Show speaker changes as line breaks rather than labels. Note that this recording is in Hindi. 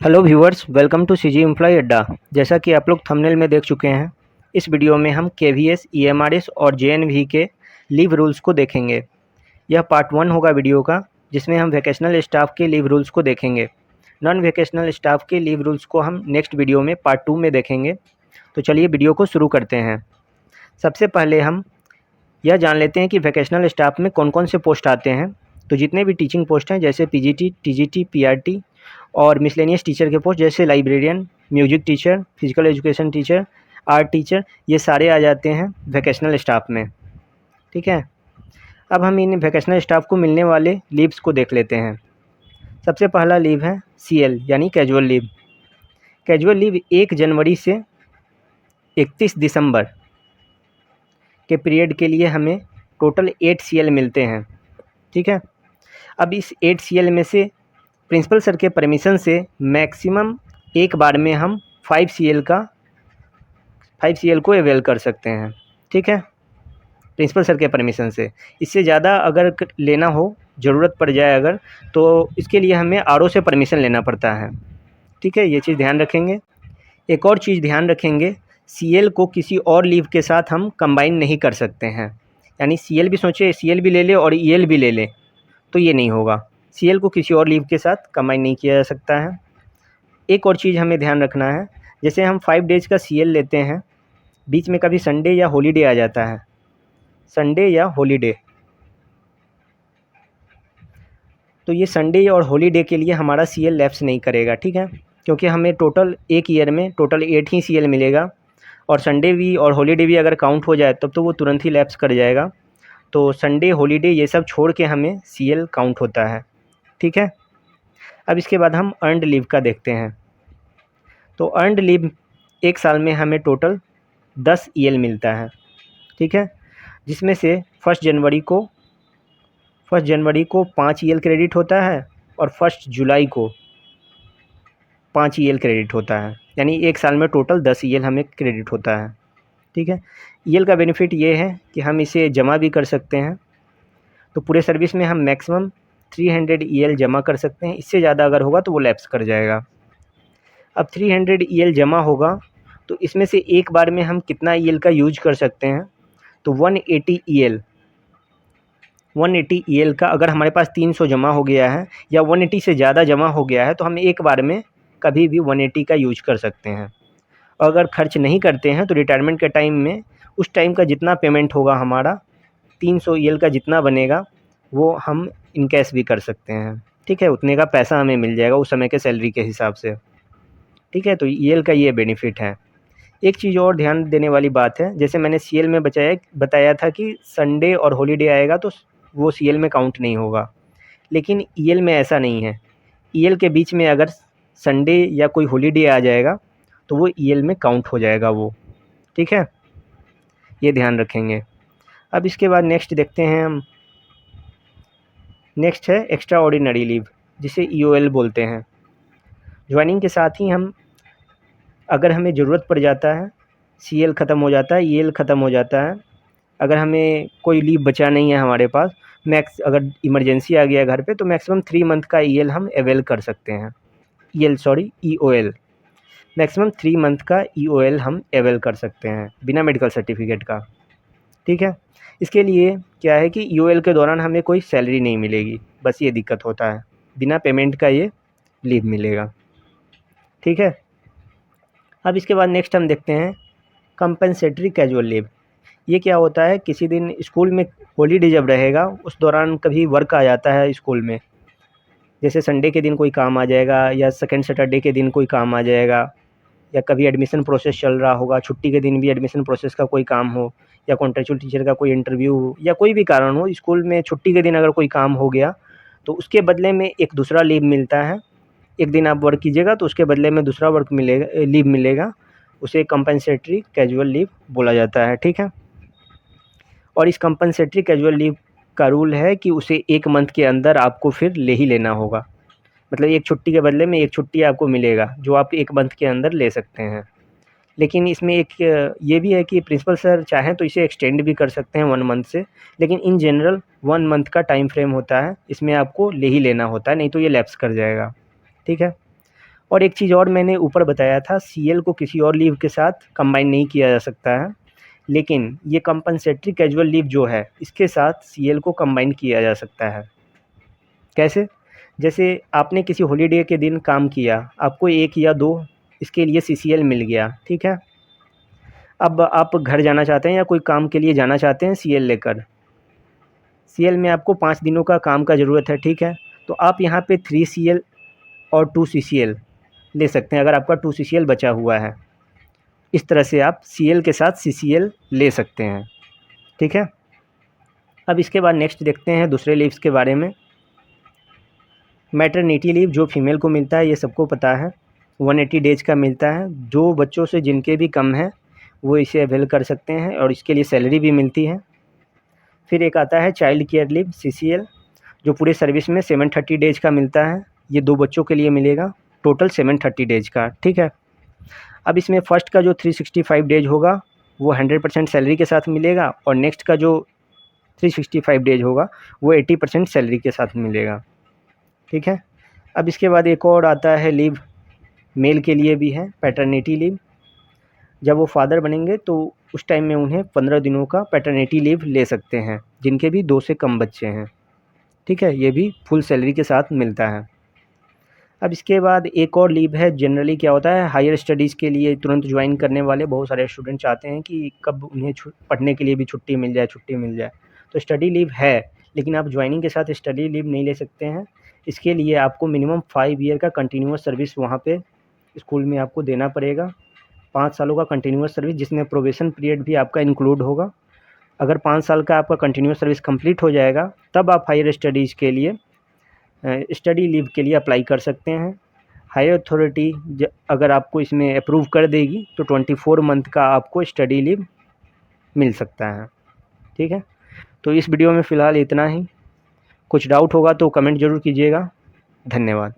Hello viewers, welcome to CG employ Adda. जैसा कि आप लोग थंबनेल में देख चुके हैं, इस वीडियो में हम केवीएस, ईएमआरएस और जेएनवी के लीव रूल्स को देखेंगे। यह पार्ट 1 होगा वीडियो का, जिसमें हम वैकेशनल स्टाफ के लीव रूल्स को देखेंगे। नॉन वैकेशनल स्टाफ के लीव रूल्स को हम नेक्स्ट वीडियो में पार्ट 2 में देखेंगे। तो चलिए वीडियो को शुरू करते हैं। सबसे पहले हम यह जान लेते हैं कि वैकेशनल स्टाफ में कौन कौन से पोस्ट आते हैं। तो जितने भी टीचिंग पोस्ट हैं, जैसे पीजीटी, टीजीटी, पीआरटी और मिसलेनियस टीचर के पोस्ट, जैसे librarian, music teacher, physical education teacher, art teacher, ये सारे आ जाते हैं वैकेशनल स्टाफ में। ठीक है, अब हम इन वैकेशनल स्टाफ को मिलने वाले लीव्स को देख लेते हैं। सबसे पहला लीव है सीएल यानी कैजुअल लीव। कैजुअल लीव 1 जनवरी से 31 दिसंबर के पीरियड के लिए हमें टोटल 8 सीएल मिलते हैं। ठीक है, अब इस 8 सीएल में से प्रिंसिपल सर के परमिशन से मैक्सिमम एक बार में हम 5 सीएल को अवेल कर सकते हैं। ठीक है, प्रिंसिपल सर के परमिशन से। इससे ज़्यादा अगर लेना हो, ज़रूरत पड़ जाए अगर, तो इसके लिए हमें आरओ से परमिशन लेना पड़ता है। ठीक है, ये चीज़ ध्यान रखेंगे। एक और चीज़ ध्यान रखेंगे, सीएल को किसी और लीव के साथ हम कंबाइन नहीं कर सकते हैं। यानी सीएल भी सोचे सीएल भी ले ले और ईएल भी ले ले, तो ये नहीं होगा। सीएल को किसी और लीव के साथ कंबाइन नहीं किया जा सकता है। एक और चीज़ हमें ध्यान रखना है, जैसे हम 5 डेज़ का सीएल लेते हैं, बीच में कभी संडे या हॉलीडे आ जाता है, संडे या हॉलीडे, तो ये संडे और हॉलीडे के लिए हमारा सीएल लैप्स नहीं करेगा। ठीक है, क्योंकि हमें टोटल एक ईयर में टोटल 8 ही सीएल मिलेगा, और संडे भी और हॉलीडे भी अगर काउंट हो जाए तब तो वो तुरंत ही लैप्स कर जाएगा। तो संडे, हॉलीडे ये सब छोड़ के हमें सीएल काउंट होता है। ठीक है, अब इसके बाद हम अर्नड लीव का देखते हैं। तो अर्नड लीव 1 साल में हमें टोटल 10 ईएल मिलता है। ठीक है, जिसमें से 1 जनवरी को 5 ईएल क्रेडिट होता है और 1 जुलाई को 5 ईएल क्रेडिट होता है। यानी 1 साल में टोटल 10 ईएल हमें क्रेडिट होता है। ठीक है, ईएल का बेनिफिट ये है कि हम इसे जमा भी कर सकते हैं। तो पूरे सर्विस में हम मैक्सिमम 300 ईएल जमा कर सकते हैं। इससे ज़्यादा अगर होगा तो वो लैप्स कर जाएगा। अब 300 ईएल जमा होगा तो इसमें से एक बार में हम कितना ईएल का यूज कर सकते हैं, तो 180 ईएल का अगर हमारे पास 300 जमा हो गया है या 180 से ज़्यादा जमा हो गया है, तो हम एक बार में कभी भी 180 का यूज कर सकते हैं। और अगर खर्च नहीं करते हैं तो रिटायरमेंट के टाइम में उस टाइम का जितना पेमेंट होगा हमारा, 300 ईएल का जितना बनेगा, वो हम इन कैश भी कर सकते हैं। ठीक है, उतने का पैसा हमें मिल जाएगा उस समय के सैलरी के हिसाब से। ठीक है, तो ईएल का ये बेनिफिट है। एक चीज़ और ध्यान देने वाली बात है, जैसे मैंने सीएल में बताया था कि संडे और हॉलीडे आएगा तो वो सीएल में काउंट नहीं होगा, लेकिन ईएल में ऐसा नहीं है। ईएल के बीच में अगर संडे या कोई हॉलीडे आ जाएगा तो वो ईएल में काउंट हो जाएगा वो। ठीक है, ये ध्यान रखेंगे। अब इसके बाद नेक्स्ट देखते हैं हम। नेक्स्ट है एक्स्ट्रा ऑर्डिनरी लीव, जिसे ईओएल बोलते हैं। ज्वाइनिंग के साथ ही हम, अगर हमें ज़रूरत पड़ जाता है, सीएल ख़त्म हो जाता है, ईएल ख़त्म हो जाता है, अगर हमें कोई लीव बचा नहीं है हमारे पास, अगर इमरजेंसी आ गया घर पे, तो मैक्सिमम 3 मंथ का ईएल हम अवेल कर सकते हैं। ईओएल मैक्सिमम 3 मंथ का ईओएल हम अवेल कर सकते हैं बिना मेडिकल सर्टिफिकेट का। ठीक है, इसके लिए क्या है कि ईओएल के दौरान हमें कोई सैलरी नहीं मिलेगी, बस ये दिक्कत होता है, बिना पेमेंट का ये लीव मिलेगा। ठीक है, अब इसके बाद नेक्स्ट हम देखते हैं कंपनसेटरी कैजुअल लीव। ये क्या होता है, किसी दिन स्कूल में हॉलीडे जब रहेगा उस दौरान कभी वर्क आ जाता है स्कूल में, जैसे संडे के दिन कोई काम आ जाएगा या सेकंड सैटरडे के दिन कोई काम आ जाएगा, या कभी एडमिशन प्रोसेस चल रहा होगा, छुट्टी के दिन भी एडमिशन प्रोसेस का कोई काम हो, या कॉन्ट्रेक्चुअल टीचर का कोई इंटरव्यू हो, या कोई भी कारण हो, स्कूल में छुट्टी के दिन अगर कोई काम हो गया तो उसके बदले में एक दूसरा लीव मिलता है। एक दिन आप वर्क कीजिएगा तो उसके बदले में दूसरा लीव मिलेगा। उसे कंपनसेटरी कैजुअल लीव बोला जाता है। ठीक है, और इस कंपनसेटरी कैजुअल लीव का रूल है कि उसे 1 मंथ के अंदर आपको फिर ले ही लेना होगा। मतलब एक छुट्टी के बदले में एक छुट्टी आपको मिलेगा, जो आप 1 मंथ के अंदर ले सकते हैं। लेकिन इसमें एक ये भी है कि प्रिंसिपल सर चाहें तो इसे एक्सटेंड भी कर सकते हैं 1 मंथ से, लेकिन इन जनरल 1 मंथ का टाइम फ्रेम होता है, इसमें आपको ले ही लेना होता है, नहीं तो ये लैप्स कर जाएगा। ठीक है, और एक चीज़ और मैंने ऊपर बताया था, सीएल को किसी और लीव के साथ कंबाइन नहीं किया जा सकता है, लेकिन ये कंपनसेटरी कैजुअल लीव जो है इसके साथ सीएल को कंबाइन किया जा सकता है। कैसे? जैसे आपने किसी हॉलीडे के दिन काम किया, आपको 1 या 2 इसके लिए सीसीएल मिल गया, ठीक है? अब आप घर जाना चाहते हैं या कोई काम के लिए जाना चाहते हैं सीएल लेकर। सीएल में आपको 5 दिनों का काम का ज़रूरत है, ठीक है? तो आप यहाँ पे 3 सीएल और 2 सीसीएल ले सकते हैं अगर आपका 2 सीसीएल बचा हुआ है। इस तरह से आप सीएल के साथ सीसीएल ले सकते हैं, ठीक है? अब इसके बाद नेक्स्ट देखते हैं दूसरे लीव्स के बारे में। मैटरनिटी लीव जो फीमेल को मिलता है ये सबको पता है, 180 डेज़ का मिलता है। जो बच्चों से जिनके भी कम है वो इसे अवेल कर सकते हैं और इसके लिए सैलरी भी मिलती है। फिर एक आता है चाइल्ड केयर लीव सीसीएल, जो पूरे सर्विस में 730 डेज़ का मिलता है। ये 2 बच्चों के लिए मिलेगा, टोटल 730 डेज़ का, ठीक है? अब इसमें फ़र्स्ट का जो 365 डेज़ होगा वो 100% सैलरी के साथ मिलेगा और नेक्स्ट का जो 365 डेज़ होगा वो 80% सैलरी के साथ मिलेगा, ठीक है? अब इसके बाद एक और आता है लीव, मेल के लिए भी है, पैटर्निटी लीव। जब वो फादर बनेंगे तो उस टाइम में उन्हें 15 दिनों का पैटर्निटी लीव ले सकते हैं, जिनके भी 2 से कम बच्चे हैं, ठीक है? ये भी फुल सैलरी के साथ मिलता है। अब इसके बाद एक और लीव है, जनरली क्या होता है हायर स्टडीज़ के लिए तुरंत ज्वाइन करने वाले बहुत सारे स्टूडेंट चाहते हैं कि कब उन्हें पढ़ने के लिए भी छुट्टी मिल जाए। तो स्टडी लीव है, लेकिन आप ज्वाइनिंग के साथ स्टडी लीव नहीं ले सकते हैं। इसके लिए आपको मिनिमम 5 ईयर का कंटिन्यूअस सर्विस वहाँ पे स्कूल में आपको देना पड़ेगा। 5 सालों का कंटिन्यूअस सर्विस, जिसमें प्रोबेशन पीरियड भी आपका इंक्लूड होगा। अगर 5 साल का आपका कंटिन्यूअस सर्विस कंप्लीट हो जाएगा, तब आप हायर स्टडीज़ के लिए स्टडी लीव के लिए अप्लाई कर सकते हैं। हायर अथॉरिटी अगर आपको इसमें अप्रूव कर देगी तो 24 मंथ का आपको स्टडी लीव मिल सकता है, ठीक है? तो इस वीडियो में फ़िलहाल इतना ही। कुछ डाउट होगा तो कमेंट ज़रूर कीजिएगा। धन्यवाद।